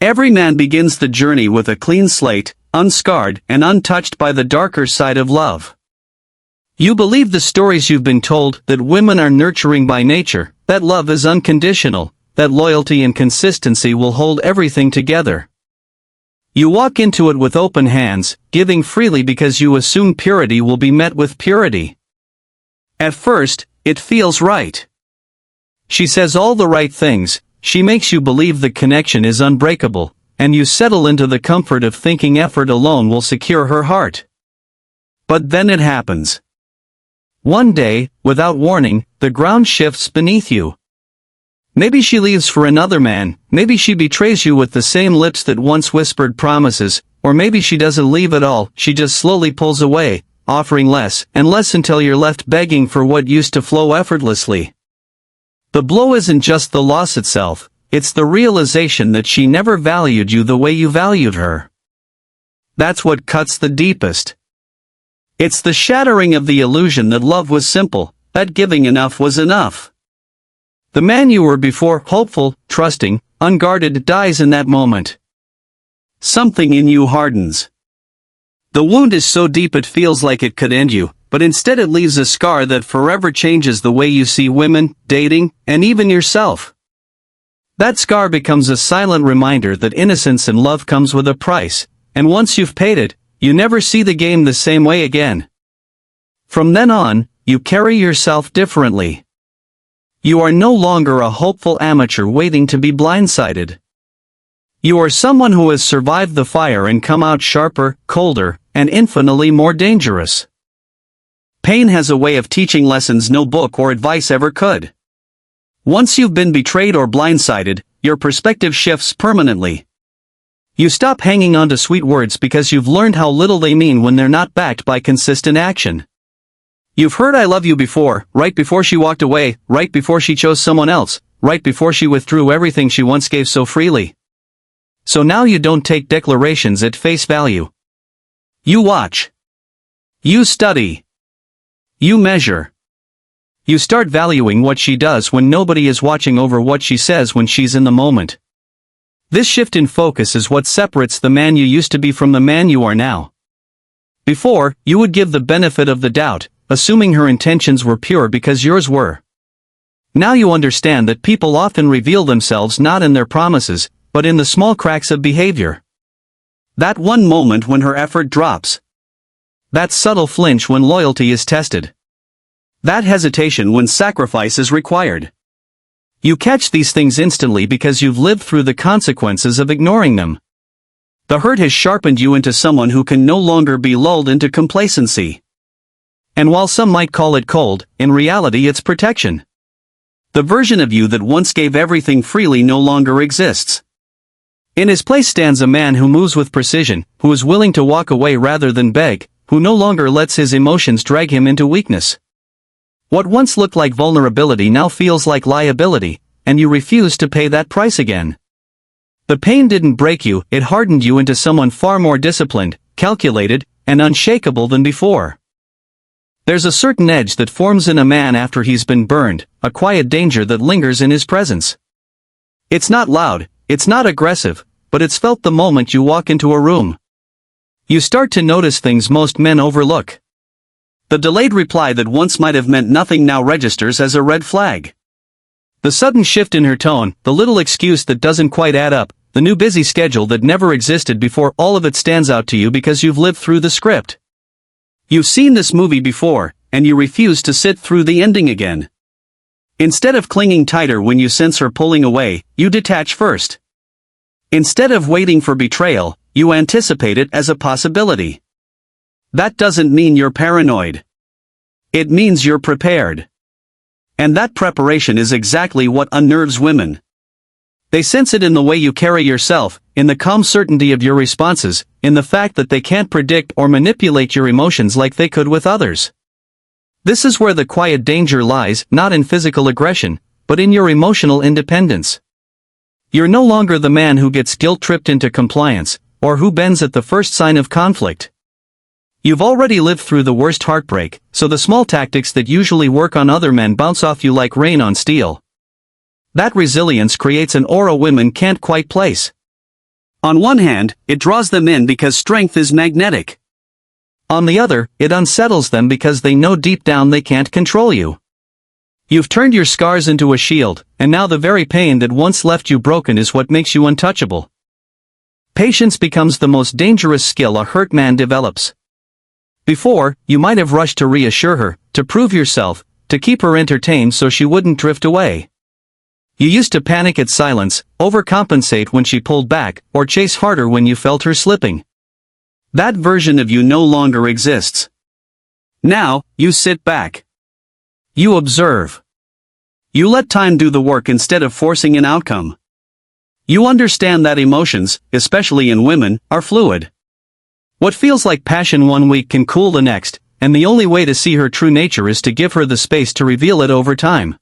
Every man begins the journey with a clean slate, unscarred and untouched by the darker side of love. You believe the stories you've been told, that women are nurturing by nature, that love is unconditional, that loyalty and consistency will hold everything together. You walk into it with open hands, giving freely because you assume purity will be met with purity. At first, it feels right. She says all the right things, she makes you believe the connection is unbreakable, and you settle into the comfort of thinking effort alone will secure her heart. But then it happens. One day, without warning, the ground shifts beneath you. Maybe she leaves for another man, maybe she betrays you with the same lips that once whispered promises, or maybe she doesn't leave at all, she just slowly pulls away, offering less and less until you're left begging for what used to flow effortlessly. The blow isn't just the loss itself, it's the realization that she never valued you the way you valued her. That's what cuts the deepest. It's the shattering of the illusion that love was simple, that giving enough was enough. The man you were before, hopeful, trusting, unguarded, dies in that moment. Something in you hardens. The wound is so deep it feels like it could end you, but instead it leaves a scar that forever changes the way you see women, dating, and even yourself. That scar becomes a silent reminder that innocence and love comes with a price, and once you've paid it, you never see the game the same way again. From then on, you carry yourself differently. You are no longer a hopeful amateur waiting to be blindsided. You are someone who has survived the fire and come out sharper, colder, and infinitely more dangerous. Pain has a way of teaching lessons no book or advice ever could. Once you've been betrayed or blindsided, your perspective shifts permanently. You stop hanging on to sweet words because you've learned how little they mean when they're not backed by consistent action. You've heard "I love you" before, right before she walked away, right before she chose someone else, right before she withdrew everything she once gave so freely. So now you don't take declarations at face value. You watch. You study. You measure. You start valuing what she does when nobody is watching over what she says when she's in the moment. This shift in focus is what separates the man you used to be from the man you are now. Before, you would give the benefit of the doubt, assuming her intentions were pure because yours were. Now you understand that people often reveal themselves not in their promises, but in the small cracks of behavior. That one moment when her effort drops. That subtle flinch when loyalty is tested. That hesitation when sacrifice is required. You catch these things instantly because you've lived through the consequences of ignoring them. The hurt has sharpened you into someone who can no longer be lulled into complacency. And while some might call it cold, in reality it's protection. The version of you that once gave everything freely no longer exists. In his place stands a man who moves with precision, who is willing to walk away rather than beg, who no longer lets his emotions drag him into weakness. What once looked like vulnerability now feels like liability, and you refuse to pay that price again. The pain didn't break you, it hardened you into someone far more disciplined, calculated, and unshakable than before. There's a certain edge that forms in a man after he's been burned, a quiet danger that lingers in his presence. It's not loud, it's not aggressive, but it's felt the moment you walk into a room. You start to notice things most men overlook. The delayed reply that once might have meant nothing now registers as a red flag. The sudden shift in her tone, the little excuse that doesn't quite add up, the new busy schedule that never existed before, all of it stands out to you because you've lived through the script. You've seen this movie before, and you refuse to sit through the ending again. Instead of clinging tighter when you sense her pulling away, you detach first. Instead of waiting for betrayal, you anticipate it as a possibility. That doesn't mean you're paranoid. It means you're prepared. And that preparation is exactly what unnerves women. They sense it in the way you carry yourself, in the calm certainty of your responses, in the fact that they can't predict or manipulate your emotions like they could with others. This is where the quiet danger lies, not in physical aggression, but in your emotional independence. You're no longer the man who gets guilt-tripped into compliance, or who bends at the first sign of conflict. You've already lived through the worst heartbreak, so the small tactics that usually work on other men bounce off you like rain on steel. That resilience creates an aura women can't quite place. On one hand, it draws them in because strength is magnetic. On the other, it unsettles them because they know deep down they can't control you. You've turned your scars into a shield, and now the very pain that once left you broken is what makes you untouchable. Patience becomes the most dangerous skill a hurt man develops. Before, you might have rushed to reassure her, to prove yourself, to keep her entertained so she wouldn't drift away. You used to panic at silence, overcompensate when she pulled back, or chase harder when you felt her slipping. That version of you no longer exists. Now, you sit back. You observe. You let time do the work instead of forcing an outcome. You understand that emotions, especially in women, are fluid. What feels like passion one week can cool the next, and the only way to see her true nature is to give her the space to reveal it over time.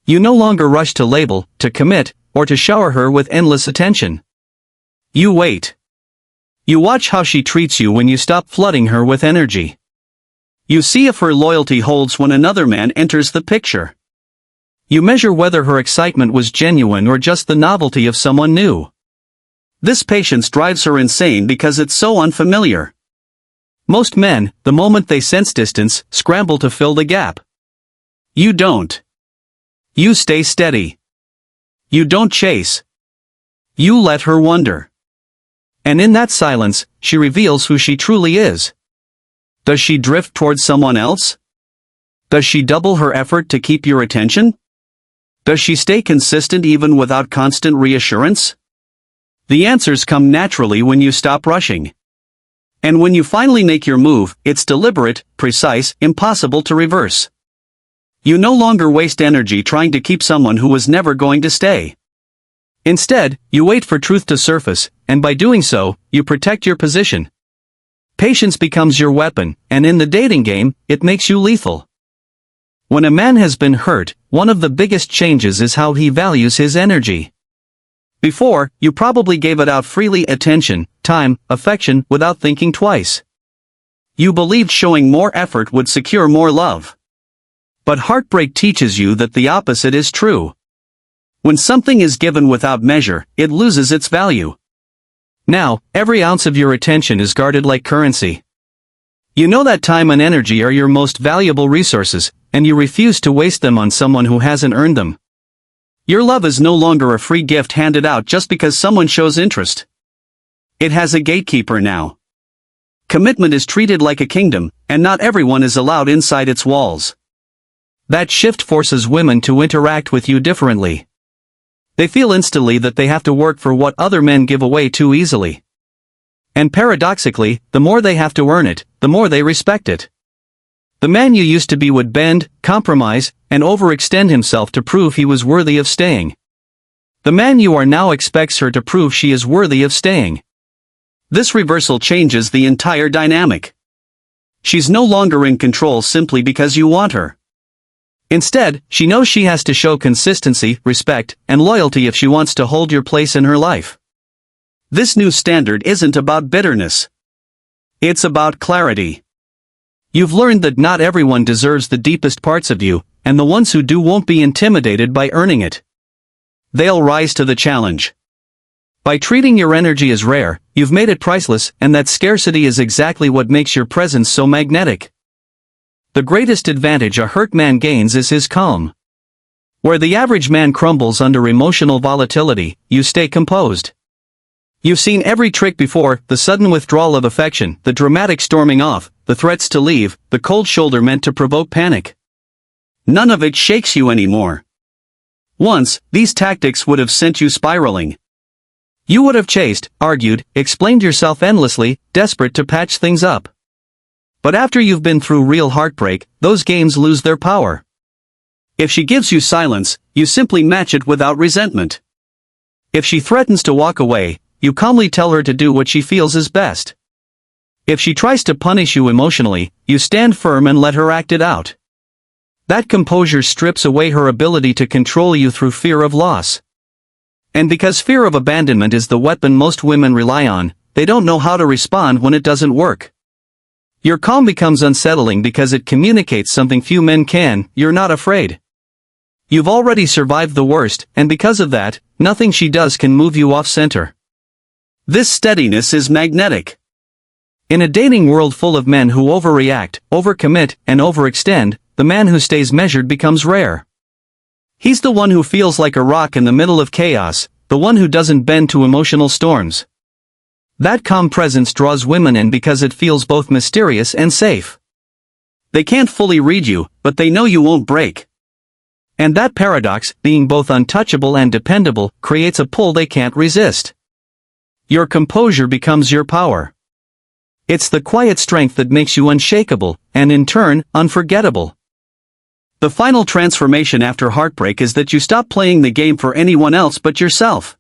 You no longer rush to label, to commit, or to shower her with endless attention. You wait. You watch how she treats you when you stop flooding her with energy. You see if her loyalty holds when another man enters the picture. You measure whether her excitement was genuine or just the novelty of someone new. This patience drives her insane because it's so unfamiliar. Most men, the moment they sense distance, scramble to fill the gap. You don't. You stay steady. You don't chase. You let her wonder. And in that silence, she reveals who she truly is. Does she drift towards someone else? Does she double her effort to keep your attention? Does she stay consistent even without constant reassurance? The answers come naturally when you stop rushing. And when you finally make your move, it's deliberate, precise, impossible to reverse. You no longer waste energy trying to keep someone who was never going to stay. Instead, you wait for truth to surface, and by doing so, you protect your position. Patience becomes your weapon, and in the dating game, it makes you lethal. When a man has been hurt, one of the biggest changes is how he values his energy. Before, you probably gave it out freely: attention, time, affection, without thinking twice. You believed showing more effort would secure more love. But heartbreak teaches you that the opposite is true. When something is given without measure, it loses its value. Now, every ounce of your attention is guarded like currency. You know that time and energy are your most valuable resources, and you refuse to waste them on someone who hasn't earned them. Your love is no longer a free gift handed out just because someone shows interest. It has a gatekeeper now. Commitment is treated like a kingdom, and not everyone is allowed inside its walls. That shift forces women to interact with you differently. They feel instantly that they have to work for what other men give away too easily. And paradoxically, the more they have to earn it, the more they respect it. The man you used to be would bend, compromise, and overextend himself to prove he was worthy of staying. The man you are now expects her to prove she is worthy of staying. This reversal changes the entire dynamic. She's no longer in control simply because you want her. Instead, she knows she has to show consistency, respect, and loyalty if she wants to hold your place in her life. This new standard isn't about bitterness. It's about clarity. You've learned that not everyone deserves the deepest parts of you, and the ones who do won't be intimidated by earning it. They'll rise to the challenge. By treating your energy as rare, you've made it priceless, and that scarcity is exactly what makes your presence so magnetic. The greatest advantage a hurt man gains is his calm. Where the average man crumbles under emotional volatility, you stay composed. You've seen every trick before: the sudden withdrawal of affection, the dramatic storming off, the threats to leave, the cold shoulder meant to provoke panic. None of it shakes you anymore. Once, these tactics would have sent you spiraling. You would have chased, argued, explained yourself endlessly, desperate to patch things up. But after you've been through real heartbreak, those games lose their power. If she gives you silence, you simply match it without resentment. If she threatens to walk away, you calmly tell her to do what she feels is best. If she tries to punish you emotionally, you stand firm and let her act it out. That composure strips away her ability to control you through fear of loss. And because fear of abandonment is the weapon most women rely on, they don't know how to respond when it doesn't work. Your calm becomes unsettling because it communicates something few men can: you're not afraid. You've already survived the worst, and because of that, nothing she does can move you off center. This steadiness is magnetic. In a dating world full of men who overreact, overcommit, and overextend, the man who stays measured becomes rare. He's the one who feels like a rock in the middle of chaos, the one who doesn't bend to emotional storms. That calm presence draws women in because it feels both mysterious and safe. They can't fully read you, but they know you won't break. And that paradox, being both untouchable and dependable, creates a pull they can't resist. Your composure becomes your power. It's the quiet strength that makes you unshakable, and in turn, unforgettable. The final transformation after heartbreak is that you stop playing the game for anyone else but yourself.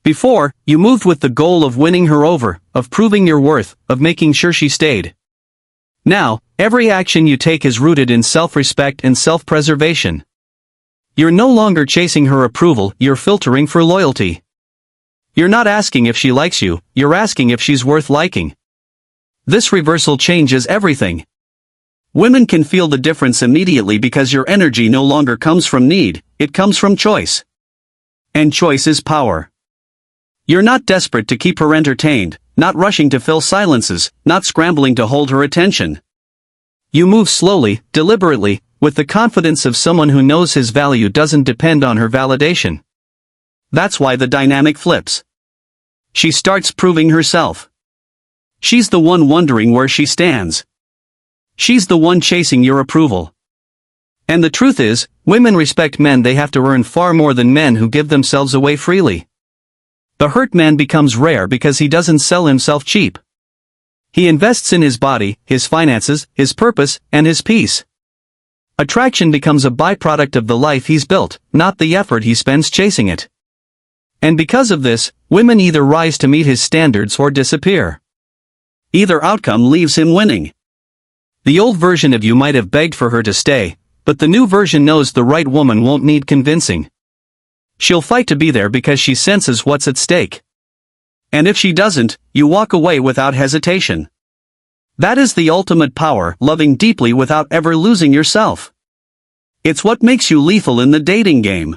Before, you moved with the goal of winning her over, of proving your worth, of making sure she stayed. Now, every action you take is rooted in self-respect and self-preservation. You're no longer chasing her approval, you're filtering for loyalty. You're not asking if she likes you, you're asking if she's worth liking. This reversal changes everything. Women can feel the difference immediately because your energy no longer comes from need, it comes from choice. And choice is power. You're not desperate to keep her entertained, not rushing to fill silences, not scrambling to hold her attention. You move slowly, deliberately, with the confidence of someone who knows his value doesn't depend on her validation. That's why the dynamic flips. She starts proving herself. She's the one wondering where she stands. She's the one chasing your approval. And the truth is, women respect men they have to earn far more than men who give themselves away freely. The hurt man becomes rare because he doesn't sell himself cheap. He invests in his body, his finances, his purpose, and his peace. Attraction becomes a byproduct of the life he's built, not the effort he spends chasing it. And because of this, women either rise to meet his standards or disappear. Either outcome leaves him winning. The old version of you might have begged for her to stay, but the new version knows the right woman won't need convincing. She'll fight to be there because she senses what's at stake. And if she doesn't, you walk away without hesitation. That is the ultimate power, loving deeply without ever losing yourself. It's what makes you lethal in the dating game.